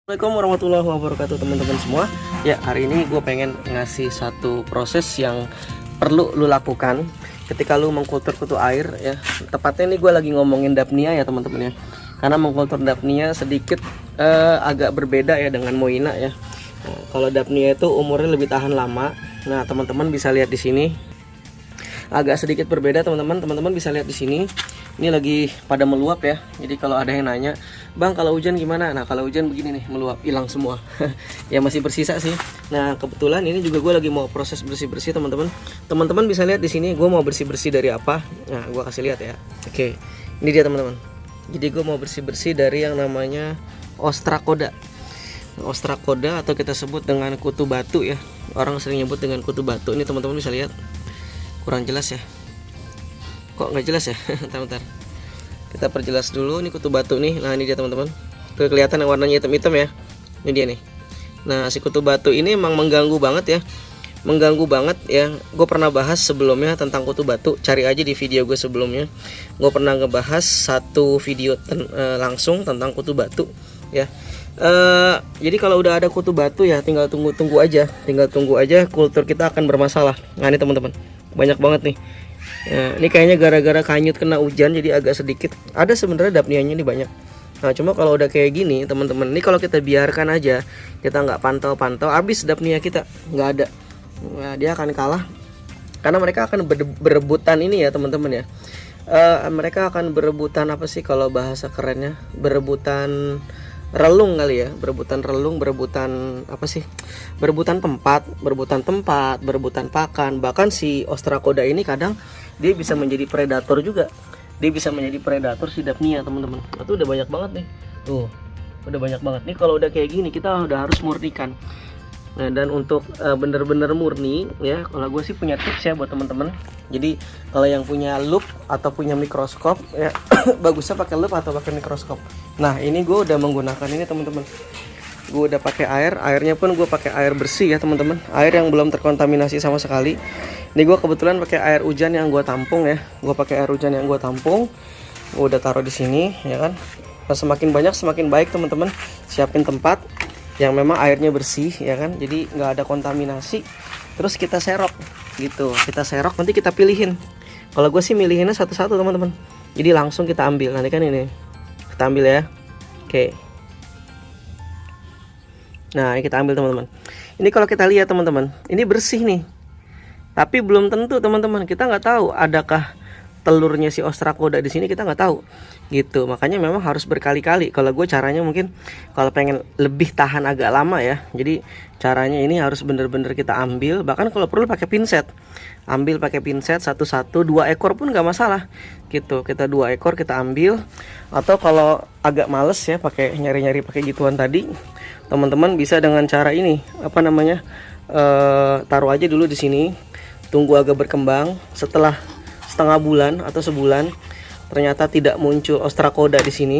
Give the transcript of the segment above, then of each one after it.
Assalamualaikum warahmatullahi wabarakatuh teman-teman semua. Ya, hari ini gue pengen ngasih satu proses yang perlu lu lakukan ketika lu mengkultur kutu air ya. Tepatnya ini gue lagi ngomongin Daphnia ya teman-teman ya. Karena mengkultur Daphnia sedikit agak berbeda ya dengan Moina ya. Nah, kalau Daphnia itu umurnya lebih tahan lama. Nah, teman-teman bisa lihat di sini. Agak sedikit berbeda teman-teman. Teman-teman bisa lihat di sini. Ini lagi pada meluap ya. Jadi kalau ada yang nanya, "Bang, kalau hujan gimana?" Nah, kalau hujan begini nih, meluap, hilang semua. Ya masih bersisa sih. Nah, kebetulan ini juga gue lagi mau proses bersih-bersih teman-teman. Teman-teman bisa lihat di sini gue mau bersih-bersih dari apa. Nah, gue kasih lihat ya. Oke. Ini dia teman-teman. Jadi gue mau bersih-bersih dari yang namanya Ostracoda. Ostracoda atau kita sebut dengan kutu batu ya. Orang sering nyebut dengan kutu batu. Ini teman-teman bisa lihat. Kurang jelas ya. Kok nggak jelas ya? Bentar. Kita perjelas dulu. Ini kutu batu nih. Nah, ini dia teman-teman. Tuh kelihatan yang warnanya hitam-hitam ya. Ini dia nih. Nah, si kutu batu ini emang mengganggu banget ya. Mengganggu banget ya. Gue pernah bahas sebelumnya tentang kutu batu. Cari aja di video gue sebelumnya. Gue pernah ngebahas satu video langsung tentang kutu batu ya. Jadi kalau udah ada kutu batu ya tinggal tunggu aja. Tinggal tunggu aja kultur kita akan bermasalah. Nah, ini teman-teman. Banyak banget nih. Ya, ini kayaknya gara-gara kanyut kena hujan jadi agak sedikit. Ada sebenarnya Daphnianya ini banyak. Nah, cuma kalau udah kayak gini teman-teman, ini kalau kita biarkan aja, kita nggak pantau-pantau, habis Daphnia kita nggak ada. Nah, dia akan kalah karena mereka akan berebutan ini ya teman-teman ya. Mereka akan berebutan apa sih kalau bahasa kerennya? Berebutan relung kali ya, berebutan relung, berebutan apa sih? Berebutan tempat, berebutan pakan. Bahkan si Ostracoda ini kadang dia bisa menjadi predator juga. Dia bisa menjadi predator si Daphnia teman-teman. Itu udah banyak banget nih. Tuh, udah banyak banget nih. Kalau udah kayak gini kita udah harus murnikan. Nah, dan untuk bener-bener murni ya, kalau gue sih punya tips ya buat teman-teman. Jadi kalau yang punya loop atau punya mikroskop ya bagusnya pakai loop atau pakai mikroskop. Nah, ini gue udah menggunakan ini teman-teman. Gue udah pakai airnya pun gue pakai air bersih ya teman-teman. Air yang belum terkontaminasi sama sekali. Ini gue kebetulan pakai air hujan yang gue tampung ya. Gue pakai air hujan yang gue tampung. Gue udah taruh di sini ya kan. Nah, semakin banyak semakin baik teman-teman. Siapin tempat yang memang airnya bersih ya kan. Jadi nggak ada kontaminasi. Terus kita serok gitu. Kita serok nanti kita pilihin. Kalau gue sih milihinnya satu-satu teman-teman. Jadi langsung kita ambil. Nanti kan ini kita ambil ya. Oke. Nah, ini kita ambil teman-teman. Ini kalau kita lihat teman-teman, ini bersih nih. Tapi belum tentu teman-teman, kita nggak tahu adakah telurnya si Ostracoda di sini, kita nggak tahu gitu. Makanya memang harus berkali-kali. Kalau gue caranya mungkin kalau pengen lebih tahan agak lama ya, jadi caranya ini harus bener-bener kita ambil. Bahkan kalau perlu pakai pinset, ambil pakai pinset satu-satu, 2 ekor pun nggak masalah gitu. Kita 2 ekor kita ambil. Atau kalau agak males ya pakai nyari-nyari pakai gituan tadi, teman-teman bisa dengan cara ini apa namanya, taruh aja dulu di sini, tunggu agak berkembang. Setelah setengah bulan atau sebulan ternyata tidak muncul Ostracoda di sini.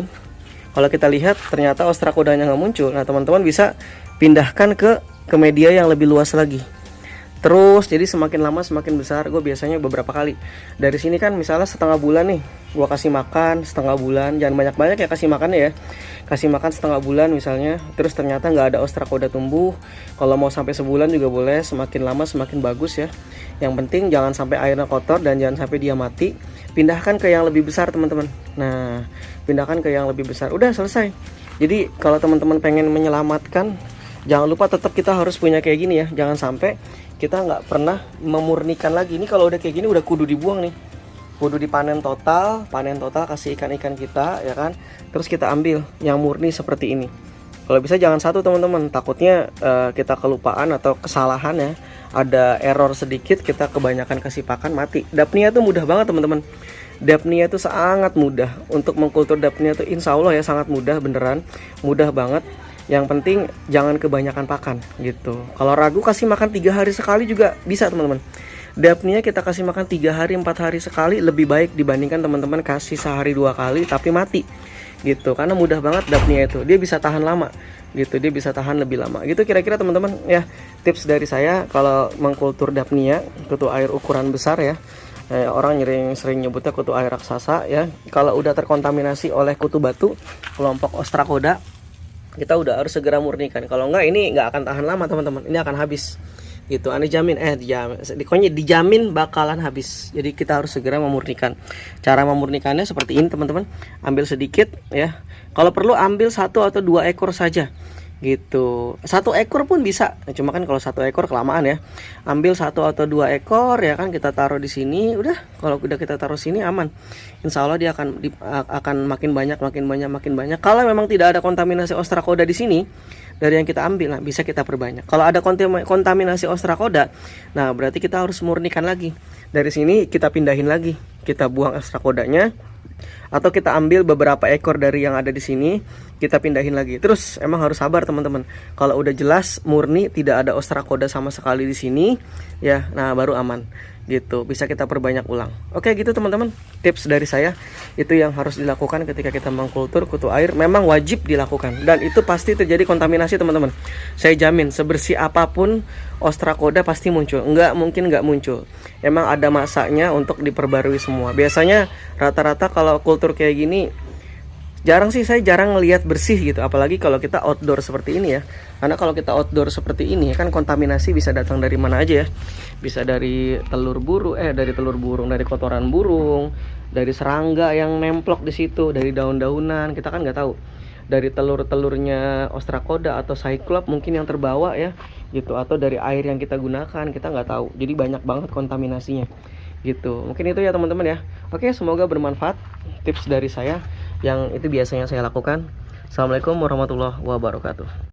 Kalau kita lihat ternyata Ostracodanya nggak muncul. Nah, teman-teman bisa pindahkan ke media yang lebih luas lagi. Terus jadi semakin lama semakin besar. Gue biasanya beberapa kali. Dari sini kan misalnya setengah bulan nih, gue kasih makan setengah bulan. Jangan banyak-banyak ya kasih makannya ya. Kasih makan setengah bulan misalnya. Terus ternyata nggak ada Ostracoda tumbuh. Kalau mau sampai sebulan juga boleh. Semakin lama semakin bagus ya. Yang penting jangan sampai airnya kotor dan jangan sampai dia mati. Pindahkan ke yang lebih besar teman-teman. Nah, pindahkan ke yang lebih besar. Udah selesai. Jadi kalau teman-teman pengen menyelamatkan, jangan lupa tetap kita harus punya kayak gini ya. Jangan sampai kita nggak pernah memurnikan lagi. Ini kalau udah kayak gini udah kudu dibuang nih. Kudu dipanen total, kasih ikan-ikan kita ya kan. Terus kita ambil yang murni seperti ini. Kalau bisa jangan satu teman-teman. Takutnya kita kelupaan atau kesalahan ya. Ada error sedikit, kita kebanyakan kasih pakan mati. Daphnia tuh mudah banget teman-teman. Daphnia itu sangat mudah. Untuk mengkultur Daphnia tuh insya Allah ya sangat mudah beneran. Mudah banget. Yang penting jangan kebanyakan pakan gitu. Kalau ragu kasih makan 3 hari sekali juga bisa teman-teman. Daphnia kita kasih makan 3 hari 4 hari sekali lebih baik dibandingkan teman-teman kasih sehari 2 kali tapi mati gitu. Karena mudah banget Daphnia itu, dia bisa tahan lama gitu, dia bisa tahan lebih lama gitu. Kira-kira teman-teman ya tips dari saya kalau mengkultur Daphnia, kutu air ukuran besar ya. Orang sering nyebutnya kutu air raksasa ya. Kalau udah terkontaminasi oleh kutu batu kelompok Ostracoda, kita udah harus segera murnikan. Kalau enggak ini nggak akan tahan lama teman-teman, ini akan habis gitu. Ane jamin dijamin bakalan habis. Jadi kita harus segera memurnikan. Cara memurnikannya seperti ini teman-teman, ambil sedikit ya, kalau perlu ambil 1 atau 2 ekor saja gitu. 1 ekor pun bisa, cuma kan kalau 1 ekor kelamaan ya. Ambil 1 atau 2 ekor ya kan, kita taruh di sini. Udah, kalau udah kita taruh sini aman, insya Allah dia akan makin banyak. Kalau memang tidak ada kontaminasi ostracoda di sini dari yang kita ambil, nah bisa kita perbanyak. Kalau ada kontaminasi ostracoda, nah berarti kita harus murnikan lagi. Dari sini kita pindahin lagi, kita buang ostracodanya, atau kita ambil beberapa ekor dari yang ada di sini, kita pindahin lagi. Terus emang harus sabar teman-teman. Kalau udah jelas murni tidak ada ostracoda sama sekali di sini ya, nah baru aman gitu, bisa kita perbanyak ulang. Oke gitu teman-teman, tips dari saya itu yang harus dilakukan ketika kita mengkultur kutu air, memang wajib dilakukan, dan itu pasti terjadi kontaminasi teman-teman. Saya jamin sebersih apapun ostracoda pasti muncul, nggak mungkin nggak muncul. Emang ada masanya untuk diperbarui semua. Biasanya rata-rata kalau kultur kayak gini saya jarang ngelihat bersih gitu, apalagi kalau kita outdoor seperti ini ya. Karena kalau kita outdoor seperti ini kan kontaminasi bisa datang dari mana aja ya. Bisa dari telur burung, dari kotoran burung, dari serangga yang nemplok di situ, dari daun-daunan, kita kan nggak tahu. Dari telur-telurnya ostracoda atau cyclop mungkin yang terbawa ya gitu, atau dari air yang kita gunakan, kita nggak tahu. Jadi banyak banget kontaminasinya gitu. Mungkin itu ya teman-teman ya. Oke, semoga bermanfaat tips dari saya yang itu biasanya saya lakukan. Assalamualaikum warahmatullahi wabarakatuh.